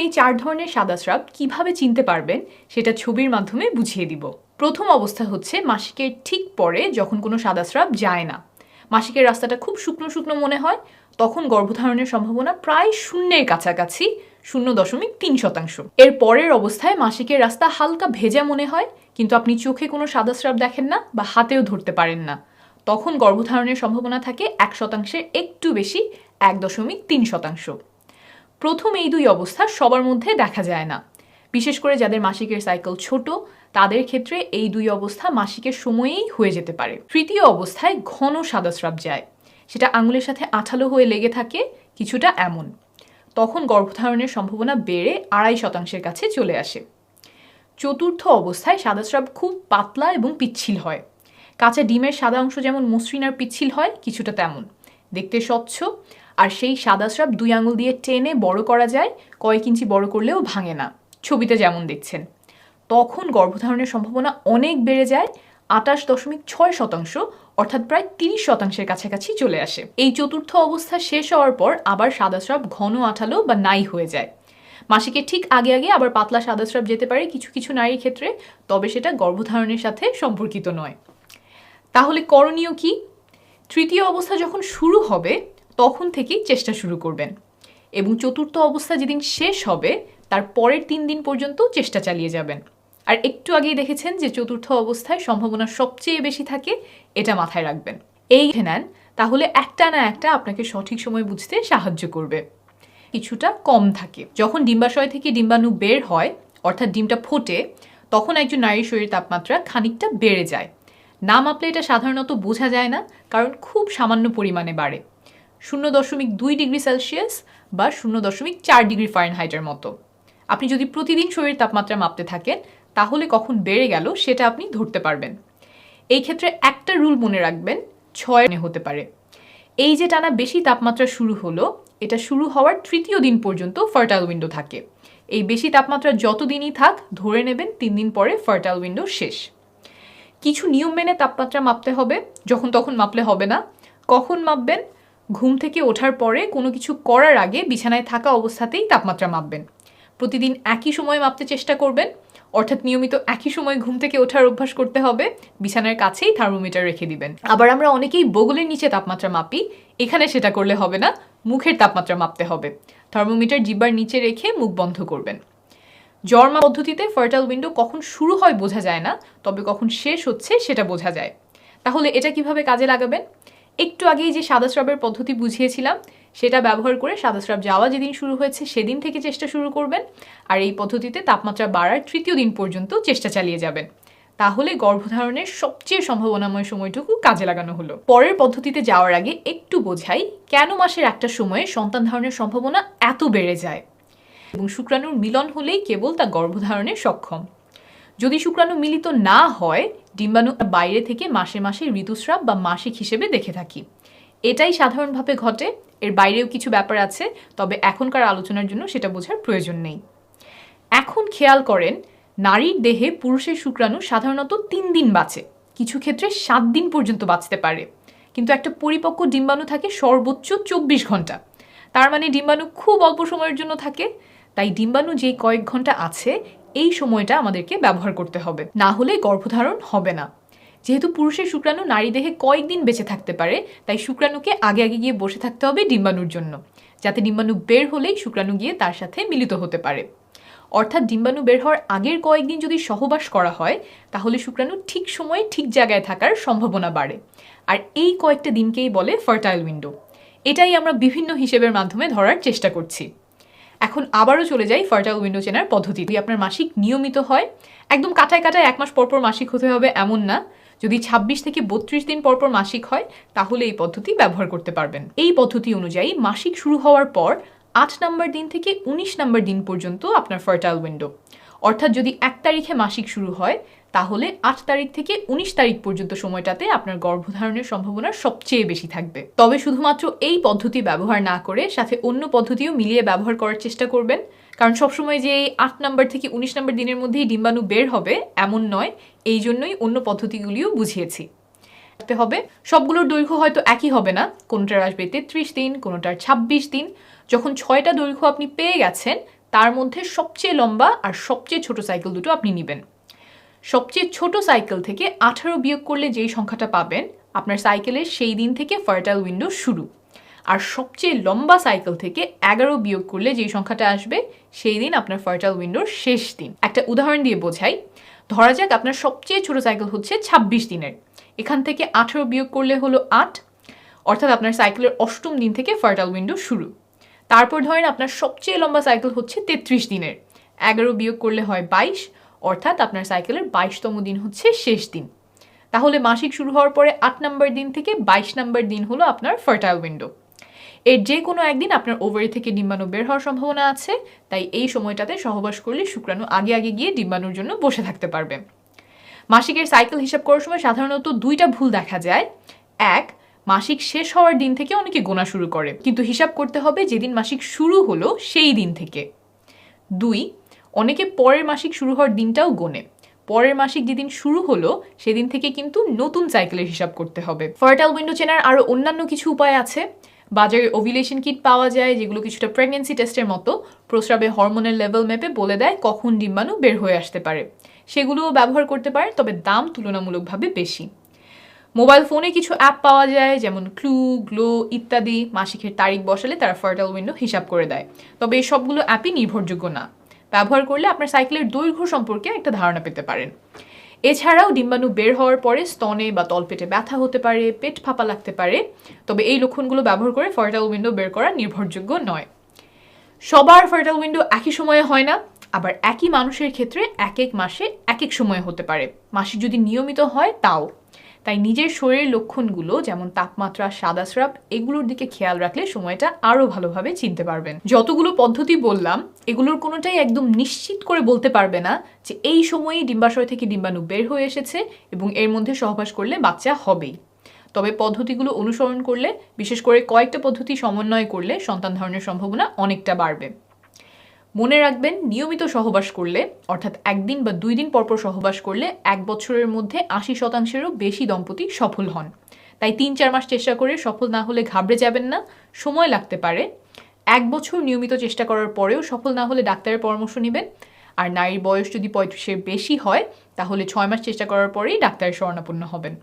এই 4 ধরনের সাদা স্রাব কিভাবে চিনতে পারবেন সেটা ছবির মাধ্যমে বুঝিয়ে দিব। প্রথম অবস্থা হচ্ছে মাসিকের ঠিক পরে যখন কোনো সাদা স্রাব যায় না, মাসিকের রাস্তাটা খুব শুকনো শুকনো মনে হয়, তখন গর্ভধারণের সম্ভাবনা প্রায় শূন্যের কাছাকাছি, 0.3%। এর পরের অবস্থায় মাসিকের রাস্তা হালকা ভেজা মনে হয়, কিন্তু আপনি চোখে কোনো সাদা স্রাব দেখেন না বা হাতেও ধরতে পারেন না, তখন গর্ভধারণের সম্ভাবনা থাকে 1%-এর একটু বেশি, 1.3%। প্রথম এই দুই অবস্থা সবার মধ্যে দেখা যায় না, বিশেষ করে যাদের মাসিকের সাইকেল ছোট তাদের ক্ষেত্রে এই দুই অবস্থা মাসিকের সময়েই হয়ে যেতে পারে। তৃতীয় অবস্থায় ঘন সাদা স্রাব যায়, সেটা আঙুলের সাথে আঠালো হয়ে লেগে থাকে, কিছুটা এমন, তখন গর্ভধারণের সম্ভাবনা বেড়ে 2.5%-এর কাছে চলে আসে। চতুর্থ অবস্থায় সাদা স্রাব খুব পাতলা এবং পিচ্ছিল হয়, কাঁচা ডিমের সাদা অংশ যেমন মসৃণ আর পিচ্ছিল হয়, কিছুটা তেমন, দেখতে স্বচ্ছ, আর সেই সাদা স্রাব 2 আঙুল দিয়ে টেনে বড় করা যায়, কয়েক ইঞ্চি বড় করলেও ভাঙে না, ছবিতে যেমন দেখছেন। তখন গর্ভধারণের সম্ভাবনা অনেক বেড়ে যায়, 28.6%, অর্থাৎ প্রায় 30%-এর কাছাকাছি চলে আসে। এই চতুর্থ অবস্থা শেষ হওয়ার পর আবার সাদা স্রাব ঘন আঠালো বা নাই হয়ে যায়। মাসিকের ঠিক আগে আগে আবার পাতলা সাদা স্রাব যেতে পারে কিছু কিছু নারীর ক্ষেত্রে, তবে সেটা গর্ভধারণের সাথে সম্পর্কিত নয়। তাহলে করণীয় কি? তৃতীয় অবস্থা যখন শুরু হবে তখন থেকেই চেষ্টা শুরু করবেন, এবং চতুর্থ অবস্থা যেদিন শেষ হবে তার পরের 3 দিন পর্যন্ত চেষ্টা চালিয়ে যাবেন। আর একটু আগেই দেখেছেন যে চতুর্থ অবস্থায় সম্ভাবনা সবচেয়ে বেশি থাকে, এটা মাথায় রাখবেন। এই নেন, তাহলে একটা না একটা আপনাকে সঠিক সময় বুঝতে সাহায্য করবে। কিছুটা কম থাকে যখন ডিম্বাশয় থেকে ডিম্বাণু বের হয়, অর্থাৎ ডিমটা ফোটে, তখন একজন নারীর শরীরের তাপমাত্রা খানিকটা বেড়ে যায়। না মাপলে এটা সাধারণত বোঝা যায় না, কারণ খুব সামান্য পরিমাণে বাড়ে, 0.2 ডিগ্রি সেলসিয়াস বা 0.4 ডিগ্রি ফারেনহাইটের মতো। আপনি যদি প্রতিদিন শরীর তাপমাত্রা মাপতে থাকেন তাহলে কখন বেড়ে গেল সেটা আপনি ধরতে পারবেন। এই ক্ষেত্রে একটা রুল মনে রাখবেন, 6 হতে পারে। এই যে টানা বেশি তাপমাত্রা শুরু হলো, এটা শুরু হওয়ার 3য় দিন পর্যন্ত ফার্টাইল উইন্ডো থাকে। এই বেশি তাপমাত্রা যত দিনই থাক, ধরে নেবেন 3 দিন পরে ফার্টাইল উইন্ডো শেষ। কিছু নিয়ম মেনে তাপমাত্রা মাপতে হবে, যখন তখন মাপলে হবে না। কখন মাপবেন? ঘুম থেকে ওঠার পরে কোনো কিছু করার আগে বিছানায় থাকা অবস্থাতেই তাপমাত্রা মাপবেন। প্রতিদিন একই সময় মাপতে চেষ্টা করবেন, অর্থাৎ নিয়মিত একই সময় ঘুম থেকে ওঠার অভ্যাস করতে হবে, বিছানার কাছেই থার্মোমিটার রেখে দিবেন। আবার আমরা অনেকেই বগলের নিচে তাপমাত্রা মাপি, এখানে সেটা করলে হবে না, মুখের তাপমাত্রা মাপতে হবে। থার্মোমিটার জিহ্বার নিচে রেখে মুখ বন্ধ করবেন। জর্মা পদ্ধতিতে ফার্টাইল উইন্ডো কখন শুরু হয় বোঝা যায় না, তবে কখন শেষ হচ্ছে সেটা বোঝা যায়। তাহলে এটা কিভাবে কাজে লাগাবেন? একটু আগেই যে সাদা স্রাবের পদ্ধতি বুঝিয়েছিলাম সেটা ব্যবহার করে সাদা স্রাব যাওয়া যেদিন শুরু হয়েছে সেদিন থেকে চেষ্টা শুরু করবেন, আর এই পদ্ধতিতে তাপমাত্রা বাড়ার 3য় দিন পর্যন্ত চেষ্টা চালিয়ে যাবেন। তাহলে গর্ভধারণের সবচেয়ে সম্ভাবনাময় সময়টুকু কাজে লাগানো হলো। পরের পদ্ধতিতে যাওয়ার আগে একটু বোঝাই কেন মাসের একটা সময়ে সন্তান ধারণের সম্ভাবনা এত বেড়ে যায়, এবং শুক্রাণুর মিলন হলেই কেবল তা গর্ভধারণে সক্ষম। যদি শুক্রাণু মিলিত না হয়, ডিম্বাণু বাইরে থেকে মাসে মাসে ঋতুস্রাব বা মাসিক হিসেবে দেখে থাকি। এটাই সাধারণভাবে ঘটে, এর বাইরেও কিছু ব্যাপার আছে, তবে এখনকার আলোচনার জন্য সেটা বোঝার প্রয়োজন নেই। এখন খেয়াল করেন, নারীর দেহে পুরুষের শুক্রাণু সাধারণত 3 দিন বাঁচে, কিছু ক্ষেত্রে 7 দিন পর্যন্ত বাঁচতে পারে, কিন্তু একটা পরিপক্ক ডিম্বাণু থাকে সর্বোচ্চ 24 ঘন্টা। তার মানে ডিম্বাণু খুব অল্প সময়ের জন্য থাকে। তাই ডিম্বাণু যেই কয়েক ঘন্টা আছে এই সময়টা আমাদেরকে ব্যবহার করতে হবে, না হলে গর্ভধারণ হবে না। যেহেতু পুরুষের শুক্রাণু নারী দেহে কয়েকদিন বেঁচে থাকতে পারে, তাই শুক্রাণুকে আগে আগে গিয়ে বসে থাকতে হবে ডিম্বাণুর জন্য, যাতে ডিম্বাণু বের হলেই শুক্রাণু গিয়ে তার সাথে মিলিত হতে পারে। অর্থাৎ ডিম্বাণু বের হওয়ার আগের কয়েকদিন যদি সহবাস করা হয় তাহলে শুক্রাণু ঠিক সময়ে ঠিক জায়গায় থাকার সম্ভাবনা বাড়ে, আর এই কয়েকটা দিনকেই বলে ফার্টাইল উইন্ডো। এটাই আমরা বিভিন্ন হিসেবের মাধ্যমে ধরার চেষ্টা করছি। এখন আবারও চলে যাই ফার্টাইল উইন্ডো চেনার পদ্ধতি। যদি আপনার মাসিক নিয়মিত হয়, একদম কাটায় কাটায় 1 মাস পরপর মাসিক হতে হবে এমন না, যদি 26 থেকে 32 দিন পরপর মাসিক হয় তাহলে এই পদ্ধতি ব্যবহার করতে পারবেন। এই পদ্ধতি অনুযায়ী মাসিক শুরু হওয়ার পর 8 নম্বর দিন থেকে 19 নম্বর দিন পর্যন্ত আপনার ফার্টাইল উইন্ডো। অর্থাৎ যদি 1 তারিখে মাসিক শুরু হয় তাহলে 8 তারিখ থেকে 19 তারিখ পর্যন্ত সময়টাতে আপনার গর্ভধারণের সম্ভাবনা সবচেয়ে বেশি থাকবে। তবে শুধুমাত্র এই পদ্ধতি ব্যবহার না করে সাথে অন্য পদ্ধতিও মিলিয়ে ব্যবহার করার চেষ্টা করবেন, কারণ সবসময় যে 8 নম্বর থেকে 19 নম্বর দিনের মধ্যেই ডিম্বাণু বের হবে এমন নয়, এই জন্যই অন্য পদ্ধতিগুলিও বুঝিয়েছি। হবে সবগুলোর দৈর্ঘ্য হয়তো একই হবে না, কোনোটার আসবে 33 দিন, কোনোটার 26 দিন। যখন 6টা দৈর্ঘ্য আপনি পেয়ে গেছেন তার মধ্যে সবচেয়ে লম্বা আর সবচেয়ে ছোট সাইকেল দুটো আপনি নেবেন। সবচেয়ে ছোট সাইকেল থেকে 18 বিয়োগ করলে যেই সংখ্যাটা পাবেন আপনার সাইকেলের সেই দিন থেকে ফার্টাইল উইন্ডো শুরু, আর সবচেয়ে লম্বা সাইকেল থেকে 11 বিয়োগ করলে যেই সংখ্যাটা আসবে সেই দিন আপনার ফার্টাইল উইন্ডোর শেষ দিন। একটা উদাহরণ দিয়ে বোঝাই, ধরা যাক আপনার সবচেয়ে ছোট সাইকেল হচ্ছে 26 দিনের, এখান থেকে 18 বিয়োগ করলে হলো 8, অর্থাৎ আপনার সাইকেলের 8ম দিন থেকে ফার্টাইল উইন্ডো শুরু। তারপর ধরেন আপনার সবচেয়ে লম্বা সাইকেল হচ্ছে 33 দিনের, 11 বিয়োগ করলে হয় 22, অর্থাৎ আপনার সাইকেলের 22তম দিন হচ্ছে শেষ দিন। তাহলে মাসিক শুরু হওয়ার পরে 8 নম্বর দিন থেকে 22 নম্বর দিন হলো আপনার ফার্টাইল উইন্ডো। এর যে কোনো একদিন আপনার ওভারি থেকে ডিম্বাণু বের হওয়ার সম্ভাবনা আছে, তাই এই সময়টাতে সহবাস করলে শুক্রাণু আগে আগে গিয়ে ডিম্বাণুর জন্য বসে থাকতে পারবে। মাসিকের সাইকেল হিসাব করার সময় সাধারণত দুইটা ভুল দেখা যায়। এক, মাসিক শেষ হওয়ার দিন থেকে অনেকে গোনা শুরু করে, কিন্তু হিসাব করতে হবে যেদিন মাসিক শুরু হলো সেই দিন থেকে। দুই, অনেকে পরের মাসিক শুরু হওয়ার দিনটাও গোনে, পরের মাসিক যেদিন শুরু হলো সেদিন থেকে কিন্তু নতুন সাইকেলের হিসাব করতে হবে। ফার্টাইল উইন্ডো চেনার আরও অন্যান্য কিছু উপায় আছে। বাজারে ওভিলেশন কিট পাওয়া যায়, যেগুলো কিছুটা প্রেগনেন্সি টেস্টের মতো প্রস্রাবে হরমোনের লেভেল মেপে বলে দেয় কখন ডিম্বাণু বের হয়ে আসতে পারে, সেগুলোও ব্যবহার করতে পারে, তবে দাম তুলনামূলকভাবে বেশি। মোবাইল ফোনে কিছু অ্যাপ পাওয়া যায় যেমন ক্লু, গ্লো ইত্যাদি, মাসিকের তারিখ বসালে তারা ফার্টাইল উইন্ডো হিসাব করে দেয়, তবে এই সবগুলো অ্যাপই নির্ভরযোগ্য না। ব্যবহার করলে আপনার সাইকেলের দৈর্ঘ্য সম্পর্কে একটা ধারণা পেতে পারেন। এছাড়াও ডিম্বাণু বের হওয়ার পরে স্তনে বা তলপেটে ব্যথা হতে পারে, পেট ফাঁপা লাগতে পারে, তবে এই লক্ষণগুলো ব্যবহার করে ফার্টাইল উইন্ডো বের করা নির্ভরযোগ্য নয়। সবার ফার্টাইল উইন্ডো একই সময়ে হয় না, আবার একই মানুষের ক্ষেত্রে এক এক মাসে এক এক সময়ে হতে পারে, মাসিক যদি নিয়মিত হয় তাও। তাই নিজের শরীরের লক্ষণগুলো যেমন তাপমাত্রা, সাদাস্রাব এগুলোর দিকে খেয়াল রাখলে সময়টা আরও ভালোভাবে চিনতে পারবেন। যতগুলো পদ্ধতি বললাম এগুলোর কোনোটাই একদম নিশ্চিত করে বলতে পারবে না যে এই সময়েই ডিম্বাশয় থেকে ডিম্বাণু বের হয়ে এসেছে এবং এর মধ্যে সহবাস করলে বাচ্চা হবেই। তবে পদ্ধতিগুলো অনুসরণ করলে, বিশেষ করে কয়েকটা পদ্ধতি সমন্বয় করলে সন্তান ধারণের সম্ভাবনা অনেকটা বাড়বে। মনে রাখবেন, নিয়মিত সহবাস করলে, অর্থাৎ একদিন বা 2 দিন পরপর সহবাস করলে 1 বছরের মধ্যে 80%-এরও বেশি দম্পতি সফল হন। তাই 3-4 মাস চেষ্টা করে সফল না হলে ঘাবড়ে যাবেন না, সময় লাগতে পারে। 1 বছর নিয়মিত চেষ্টা করার পরেও সফল না হলে ডাক্তারের পরামর্শ নেবেন। আর নারীর বয়স যদি 35-এর বেশি হয় তাহলে 6 মাস চেষ্টা করার পরেই ডাক্তারের শরণাপন্ন হবেন।